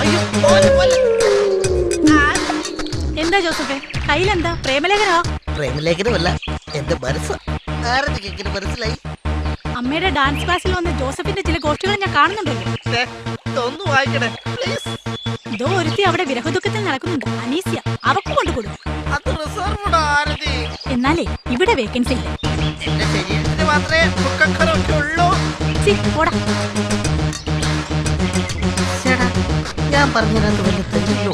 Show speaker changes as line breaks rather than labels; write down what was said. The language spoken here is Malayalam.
അയ്യോ പോലെ പോലെ.
എന്താ ജോസഫേ കയ്യിലെന്താ? പ്രേമലേഖനോ?
പ്രേമലേഖനമല്ല, എന്റെ മനസ്സ്. ആരൊക്കെ എങ്ങനെ മനസ്സിലായി?
അമ്മയുടെ ഡാൻസ് ക്ലാസ്സിൽ വന്ന് ജോസഫിന്റെ ചില ഗോഷ്ഠികൾ ഞാൻ കാണുന്നുണ്ടല്ലോ.
ഒന്ന് വായിക്കണേ പ്ലീസ്.
ഇതോ ഒരുത്തി അവിടെ വിരഹദുഃഖത്തിൽ നടക്കുന്നുണ്ട്, അനീസ്യ. അവക്ക് കൊണ്ടുകൊടു.
അത് റിസർവ്ഡ് ആരതി.
എന്നാലേ ഇവിടെ വേക്കൻസി ഇല്ല.
എന്റെ ശരീരത്തിന് മാത്രമേ ദുഃഖങ്ങളൊക്കെ ഉള്ളൂ.
പോടാ.
ഞാൻ പറഞ്ഞതിനകത്ത് വല്ല തെളിവോ?